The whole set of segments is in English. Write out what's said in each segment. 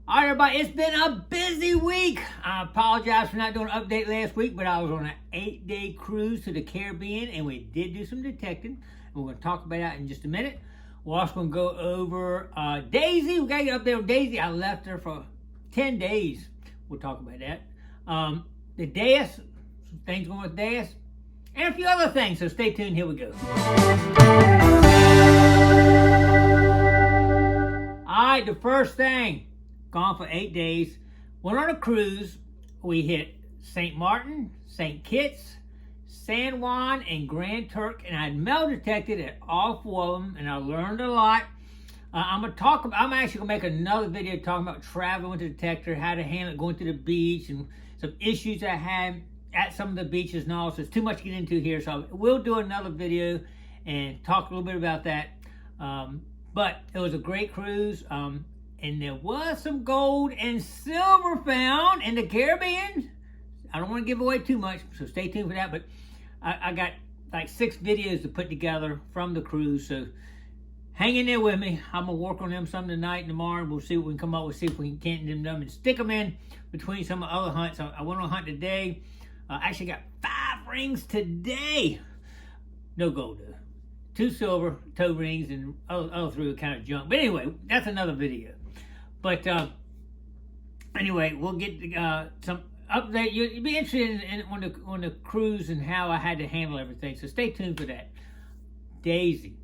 All right, everybody, it's been a busy week. I apologize for not doing an update last week, but I was on an 8-day cruise to the Caribbean, and we did do some detecting. And we're going to talk about that in just a minute. We're also going to go over Daisy. We got to get up there with Daisy. I left her for 10 days. We'll talk about that. The Deus, some things going with Deus, and a few other things, so stay tuned. Here we go. All right, the first thing. Gone for 8 days. Went on a cruise. We hit St. Martin, St. Kitts, San Juan, and Grand Turk, and I metal detected at all 4 of them, and I learned a lot. I'm actually gonna make another video talking about traveling with the detector, how to handle it, going to the beach, and some issues I had at some of the beaches and all. So it's too much to get into here, so we'll do another video and talk a little bit about that. But it was a great cruise. And there was some gold and silver found in the Caribbean. I don't want to give away too much, so stay tuned for that. But I got like 6 videos to put together from the cruise, so hang in there with me. I'm going to work on them some tonight and tomorrow, and we'll see what we can come up with, see if we can get them and stick them in between some of the other hunts. I went on a hunt today. Actually got 5 rings today. No gold, though. 2 silver toe rings, and other 3 were kind of junk. But anyway, that's another video. But anyway, we'll get some update. You'll be interested on the cruise and how I had to handle everything. So stay tuned for that. Daisy,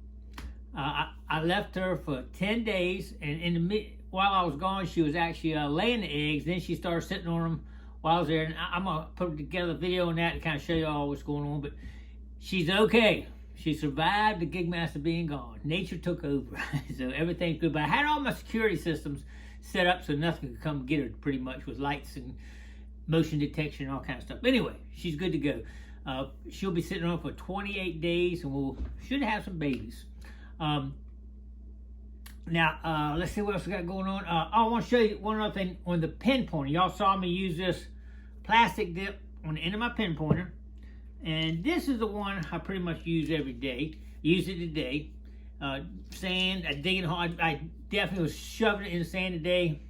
I left her for 10 days, and while I was gone, she was actually laying the eggs. Then she started sitting on them while I was there. And I'm gonna put together a video on that to kind of show you all what's going on. But she's okay. She survived the Gigmaster being gone. Nature took over, so everything's good. But I had all my security systems set up so nothing could come get her, pretty much, with lights and motion detection and all kinds of stuff. But anyway, she's good to go. She'll be sitting on for 28 days, and we should have some babies. Now, let's see what else we got going on. I want to show you one other thing on the pinpointer. Y'all saw me use this plastic dip on the end of my pinpointer. And this is the one I pretty much use every day. Use it today. Sand, I dig it hard. I definitely was shoving it in the sand today.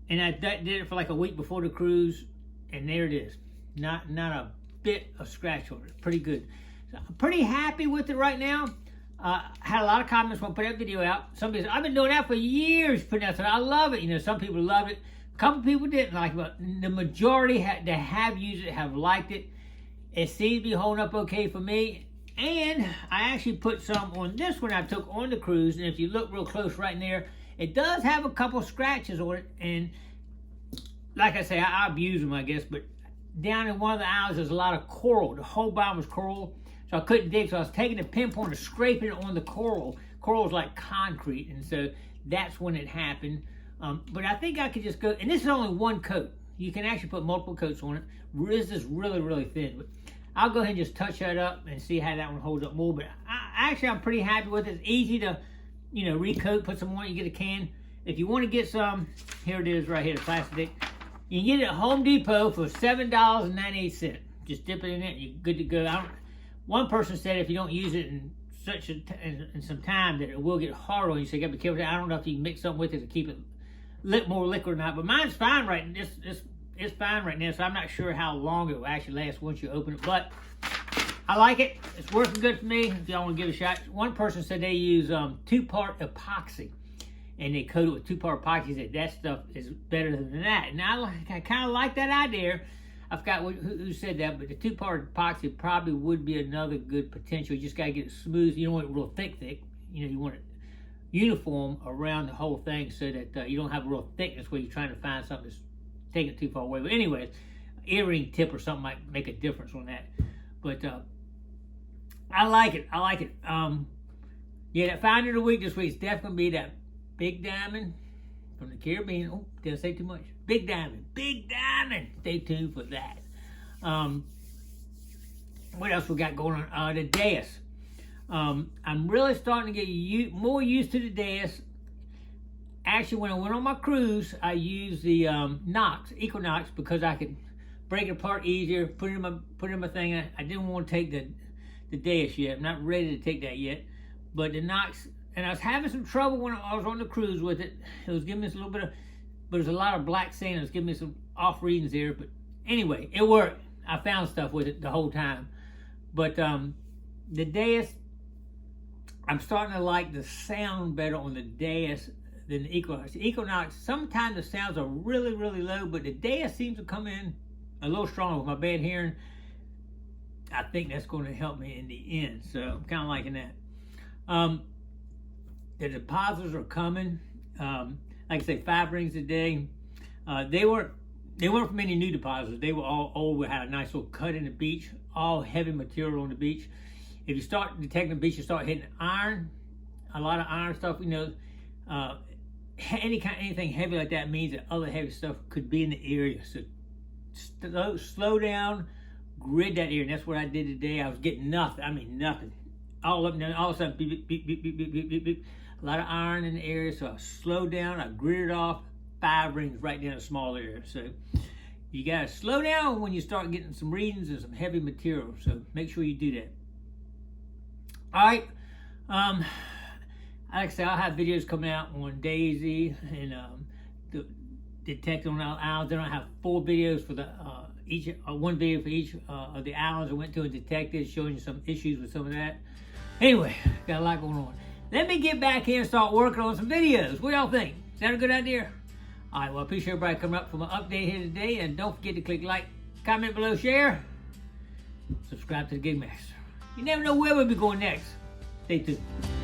And I did it for like a week before the cruise. And there it is. Not a bit of scratch on it. Pretty good. So I'm pretty happy with it right now. Had a lot of comments when I put that video out. Somebody said, I've been doing that for years, putting that. So I love it. You know, some people loved it. A couple people didn't like it, but the majority that have used it have liked it. It seems to be holding up okay for me. And I actually put some on this one I took on the cruise. And if you look real close right in there, it does have a couple scratches on it. And like I say, I abuse them, I guess. But down in one of the aisles, there's a lot of coral. The whole bottom was coral. So I couldn't dig. So I was taking the pinpointer, scraping it on the coral. Coral is like concrete. And so that's when it happened. But I think I could just go. And this is only 1 coat. You can actually put multiple coats on it. This is really, really thin. But I'll go ahead and just touch that up and see how that one holds up more. But I'm pretty happy with it. It's easy to, recoat, put some on it. You get a can. If you want to get some, here it is right here, the plastic. You can get it at Home Depot for $7.98. Just dip it in it and you're good to go. One person said if you don't use it in some time that it will get hard on you. So you got to be careful. I don't know if you can mix something with it to keep it more liquid or not. But mine's fine right now. It's fine right now, so I'm not sure how long it will actually last once you open it, but I like it. It's working good for me if y'all want to give it a shot. One person said they use 2-part epoxy, and they coat it with 2-part epoxy. Said that stuff is better than that, and I kind of like that idea. I forgot who said that, but the 2-part epoxy probably would be another good potential. You just got to get it smooth. You don't want it real thick. You want it uniform around the whole thing so that you don't have a real thickness where you're trying to find something that's taking it too far away. But anyways, earring tip or something might make a difference on that. But I like it. Yeah, that find of the week this week is definitely be that big diamond from the Caribbean. Oh, did I say too much? Big diamond. Stay tuned for that. What else we got going on? The Deus. I'm really starting to get more used to the Deus. Actually, when I went on my cruise, I used the Equinox, because I could break it apart easier, put it in my thing. I didn't want to take the Deus yet. I'm not ready to take that yet. But the Nox, and I was having some trouble when I was on the cruise with it. It was giving me a little bit of but there's a lot of black sand. It was giving me some off readings there, but anyway, it worked. I found stuff with it the whole time. But the Deus, I'm starting to like the sound better on the Deus than the Equinox. The Equinox, sometimes the sounds are really, really low, but the Deus seems to come in a little stronger with my bad hearing. I think that's going to help me in the end, so I'm kind of liking that. The depositors are coming. Like I say, 5 rings a day. They weren't from any new depositors. They were all old. We had a nice little cut in the beach, all heavy material on the beach. If you start detecting the beach, you start hitting iron, a lot of iron stuff. You know, anything heavy like that means that other heavy stuff could be in the area. So slow down, grid that area. And that's what I did today. I was getting nothing. I mean nothing. All up and down. All of a sudden, beep, beep, beep, beep, beep, beep, beep, beep. A lot of iron in the area. So I slowed down. I gridded off 5 rings right down a small area. So you gotta slow down when you start getting some readings and some heavy material. So make sure you do that. All right. Like I said, I'll have videos coming out on Daisy and detecting on our islands. Then I have 4 videos for the one video for each of the islands I went to and detected, showing you some issues with some of that. Anyway, got a lot going on. Let me get back here and start working on some videos. What y'all think? Is that a good idea? All right, well, I appreciate everybody coming up for my update here today. And don't forget to click like, comment below, share, subscribe to the Gigmaster. You never know where we'll be going next. Stay tuned.